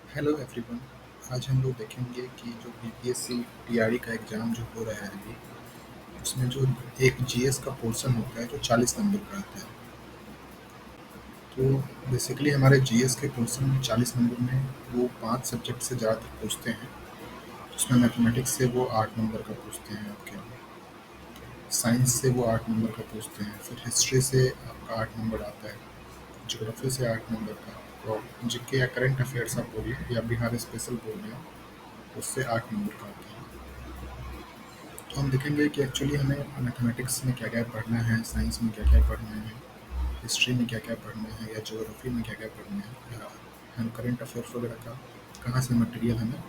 Hello everyone. आज हम लोग देखेंगे कि जो बीपीएससी टीआरई का एग्ज़ाम जो हो रहा है अभी, उसमें जो एक जीएस का पोर्शन होता है जो 40 नंबर का आता है। तो बेसिकली हमारे जीएस के पोर्शन में 40 नंबर में वो 5 सब्जेक्ट से ज़्यादातर पूछते हैं। उसमें मैथमेटिक्स से वो 8 नंबर का पूछते हैं आपके, साइंस से वो 8 नंबर का पूछते हैं, फिर हिस्ट्री से आपका 8 नंबर आता है, ज्योग्राफी से 8 नंबर का, और जीके या करंट अफेयर्स आप बोलिए या बिहार स्पेशल बोल रहे हैं, उससे 8 नंबर का आता है। तो हम देखेंगे कि एक्चुअली हमें मैथमेटिक्स में क्या-क्या पढ़ना है, साइंस में क्या-क्या पढ़ना है, हिस्ट्री में क्या-क्या पढ़ना है या ज्योग्राफी में क्या-क्या पढ़ना है, या हम करंट अफेयर्स वगैरह का कहाँ से मटेरियल हमें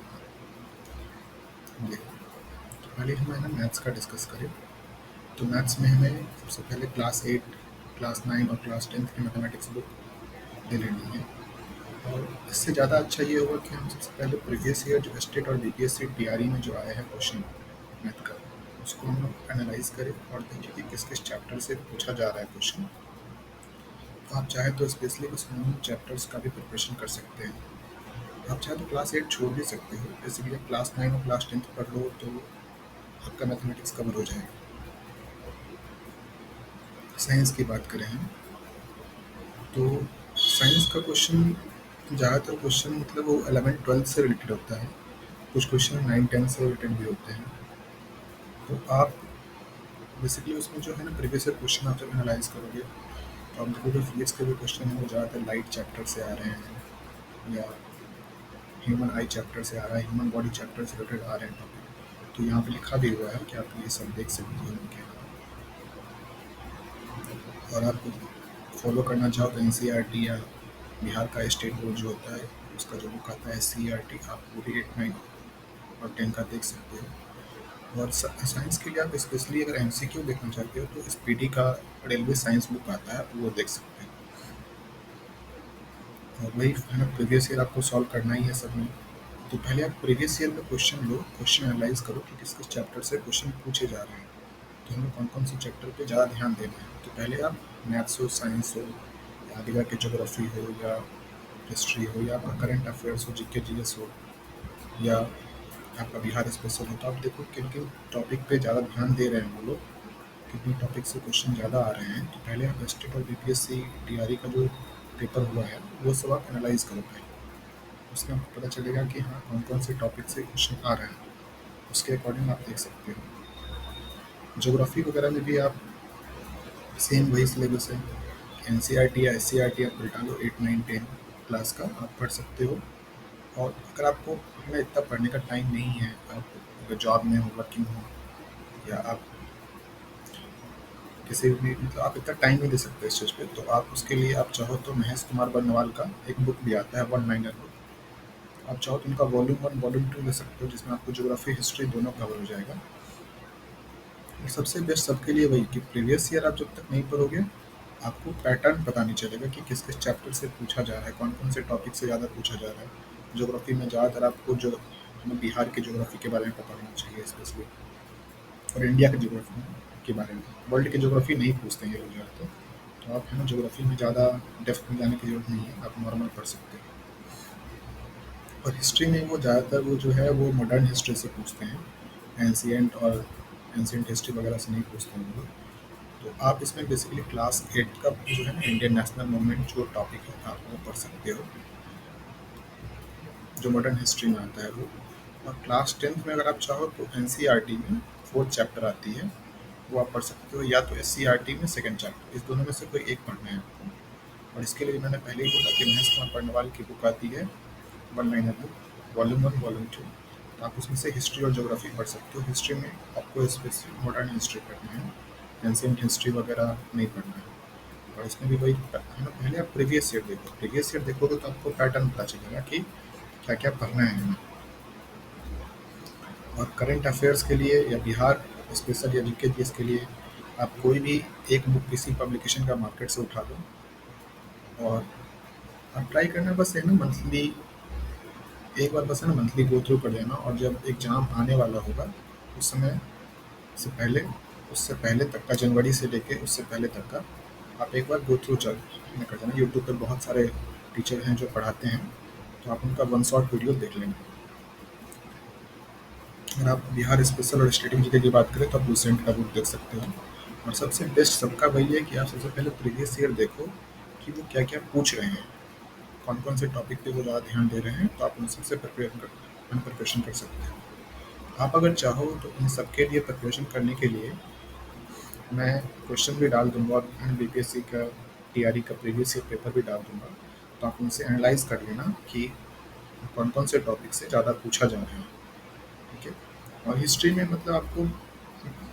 मिलेगा। तो पहले हम है ना मैथ्स का डिस्कस करें। तो मैथ्स में हमें सबसे पहले क्लास 8, क्लास 9 और क्लास 10 की मैथमेटिक्स बुक ले लेनी है। और इससे ज़्यादा अच्छा ये होगा कि हम सबसे पहले प्रीवियस ईयर जो स्टेट और बीपीएससी टीआरई में जो आया है क्वेश्चन मैथ का, उसको हम लोग एनालाइज करें और देखें कि किस किस चैप्टर से पूछा जा रहा है क्वेश्चन। तो आप चाहे तो स्पेशली उस चैप्टर्स का भी प्रिपरेशन कर सकते हैं। आप चाहे तो क्लास 8 छोड़ भी सकते हो, बेसिकली आप क्लास 9 और क्लास 10 पढ़ लो तो आपका मैथमेटिक्स कवर हो जाएगा। साइंस की बात करें हम, तो साइंस का क्वेश्चन ज़्यादातर क्वेश्चन मतलब वो 11th-12th से रिलेटेड होता है। कुछ क्वेश्चन 9-10 से रिलेटेड भी होते हैं। तो आप बेसिकली उसमें जो है ना प्रीवियस ईयर क्वेश्चन आप जब एनालाइज करोगे तो आप देखोगे फिजिक्स के भी क्वेश्चन हैं वो ज़्यादातर लाइट चैप्टर से आ रहे हैं, या ह्यूमन आई चैप्टर से आ रहा है, ह्यूमन बॉडी चैप्टर से रिलेटेड आ रहे हैं टॉपिक। तो यहाँ पे लिखा भी हुआ है कि आप ये सब देख सकते हो उनके, और आप फॉलो करना चाहो तो एनसीईआरटी या बिहार का स्टेट बोर्ड जो होता है उसका जो बुक आता है एससीईआरटी, आप वो भी 8, 9 और 10 का देख सकते हो। और साइंस के लिए आप स्पेशली अगर एमसीक्यू देखना चाहते हो तो स्पीडी का रेलवे साइंस बुक आता है, वो देख सकते हैं। और वही है ना, प्रीवियस ईयर आपको सॉल्व करना ही है सब में। तो पहले आप प्रीवियस ईयर में क्वेश्चन लो, क्वेश्चन एनालाइज करो कि किस किस चैप्टर से क्वेश्चन पूछे जा रहे हैं, तो हमें कौन कौन से चैप्टर पे ज़्यादा ध्यान देना है। तो पहले आप मैथ्स हो, साइंस हो, या आगे जाके ज्योग्राफी हो, या हिस्ट्री हो, या आपका करंट अफेयर्स हो, जीके जीएस हो, या आपका बिहार स्पेशल हो, तो आप देखो किन किन टॉपिक पे ज़्यादा ध्यान दे रहे हैं वो लोग, कितने टॉपिक से क्वेश्चन ज़्यादा आ रहे हैं। तो पहले आप स्टेट और बीपीएससी टीआरई का जो पेपर हुआ है वो सब आप एनालाइज करो पहले, उसमें आपको पता चलेगा कि हाँ कौन कौन से टॉपिक से क्वेश्चन आ रहे हैं, उसके अकॉर्डिंग आप देख सकते हो। ज्योग्राफी वगैरह में भी आप सेम वही सिलेबस है, एनसीईआरटी या एससीईआरटी आप उल्टा लो, 8, 9, 10 क्लास का आप पढ़ सकते हो। और अगर आपको ना इतना पढ़ने का टाइम नहीं है, आप अगर जॉब में हो, वर्किंग हो, या आप किसी भी मतलब आप इतना टाइम नहीं दे सकते इस चीज़ पे, तो आप उसके लिए आप चाहो तो महेश कुमार बर्नवाल का एक बुक भी आता है, वन लाइनर बुक। आप चाहो तो उनका वॉल्यूम 1, वॉल्यूम 2 ले सकते हो, जिसमें आपको ज्योग्राफी, हिस्ट्री दोनों कवर हो जाएगा। और सबसे बेस्ट सबके लिए वही कि प्रीवियस ईयर आप जब तक नहीं पढ़ोगे आपको पैटर्न पता नहीं चलेगा कि किस किस चैप्टर से पूछा जा रहा है, कौन कौन से टॉपिक से ज़्यादा पूछा जा रहा है। ज्योग्राफी में ज़्यादातर आपको जो हमें बिहार की ज्योग्राफी के बारे में पता होना चाहिए स्पेशली, और इंडिया की ज्योग्राफी के बारे में। वर्ल्ड की ज्योग्राफी नहीं पूछते हैं ये लोग ज़्यादातर, तो आप है ना ज्योग्राफी में ज़्यादा डेप्थ में जाने की ज़रूरत नहीं है, आप नॉर्मल पढ़ सकते हैं। और हिस्ट्री में वो ज़्यादातर वो जो है वो मॉडर्न हिस्ट्री से पूछते हैं, एंशिएंट और एंशिएंट हिस्ट्री वगैरह से नहीं पूछते हैं वो लोग। तो आप इसमें बेसिकली क्लास 8 का जो है ना इंडियन नेशनल मूवमेंट जो टॉपिक है आप वो पढ़ सकते हो, जो मॉडर्न हिस्ट्री में आता है वो। और क्लास 10th में अगर आप चाहो तो एनसीईआरटी में 4th चैप्टर आती है, वो आप पढ़ सकते हो, या तो एससीईआरटी में 2nd चैप्टर, इस दोनों में से कोई एक पढ़ना है आपको। और इसके लिए मैंने पहले ही बोला कि महेश कुमार बर्नवाल की बुक आती है, one liner book, volume 1, volume 2। तो आप उसमें से हिस्ट्री और ज्योग्राफी पढ़ सकते हो। हिस्ट्री में आपको स्पेसिफिक मॉडर्न हिस्ट्री पढ़ना है, एंशिएंट हिस्ट्री वगैरह नहीं पढ़ना है। और इसमें भी वही है ना, पहले आप प्रीवियस ईयर देखो, प्रीवियस ईयर देखोगे तो आपको पैटर्न पता चलेगा कि क्या क्या पढ़ना है हमें। और करंट अफेयर्स के लिए या बिहार स्पेशल या जीके जीएस के लिए आप कोई भी एक बुक किसी पब्लिकेशन का मार्केट से उठा लो, और आप ट्राई करना बस है ना मंथली, एक बार बस है ना मंथली गो थ्रू कर लेना, और जब एग्ज़ाम आने वाला होगा उस समय से पहले, उससे पहले तक का, जनवरी से लेके उससे पहले तक का आप एक बार गो थ्रू चल कर जाना। यूट्यूब पर बहुत सारे टीचर हैं जो पढ़ाते हैं, तो आप उनका वन शॉट वीडियो देख लेंगे। अगर आप बिहार स्पेशल और स्टेटिक जीके की बात करें तो आप लूसेंट का बुक देख सकते हो। और सबसे बेस्ट सबका वही है कि आप सबसे पहले प्रीवियस ईयर देखो कि वो क्या क्या पूछ रहे हैं, कौन कौन से टॉपिक पे वो ज़्यादा ध्यान दे रहे हैं, तो आप उन सबसे प्रिपरेशन कर सकते हैं। आप अगर चाहो तो इन सबके लिए प्रिपरेशन करने के लिए मैं क्वेश्चन भी डाल दूंगा और बीपीएससी का टीआरई का प्रीवियस ईयर पेपर भी डाल दूंगा, तो आप उनसे एनालाइज कर लेना कि कौन कौन से टॉपिक से ज़्यादा पूछा जा रहा है। ठीक है। और हिस्ट्री में मतलब आपको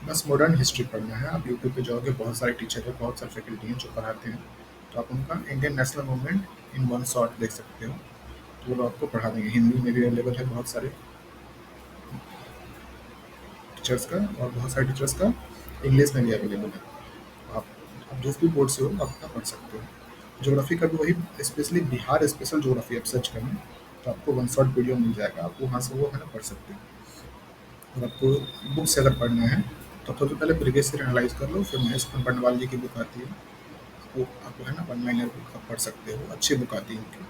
बस मॉडर्न हिस्ट्री पढ़ना है। आप यूट्यूब पे जाओगे, बहुत सारे टीचर हैं, बहुत सारे फैकल्टी हैं जो पढ़ाते हैं, तो आप उनका Indian national movement in one shot देख सकते हो। तो वो लोग आपको पढ़ा देंगे, हिंदी में भी अवेलेबल है बहुत सारे टीचर्स का, और बहुत सारे टीचर्स का इंग्लिश में भी अवेलेबल है। आप जिस भी बोर्ड से हो आप अपना पढ़ सकते हो। ज्योग्राफी का भी वही, स्पेशली बिहार स्पेशल ज्योग्राफी आप सर्च करें तो आपको वन शॉट वीडियो मिल जाएगा, आप वहाँ से वो है ना पढ़ सकते हो। और आपको बुक से अगर पढ़ना है तो सबसे पहले प्रीवियस ईयर एनालाइज कर लो, फिर महेश बंडवाल जी की बुक आती है, वो आप है ना वन लाइनर बुक आप पढ़ सकते हो, अच्छी बुक आती है उनकी,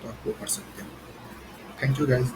तो आप वो पढ़ सकते हो। Thank you guys.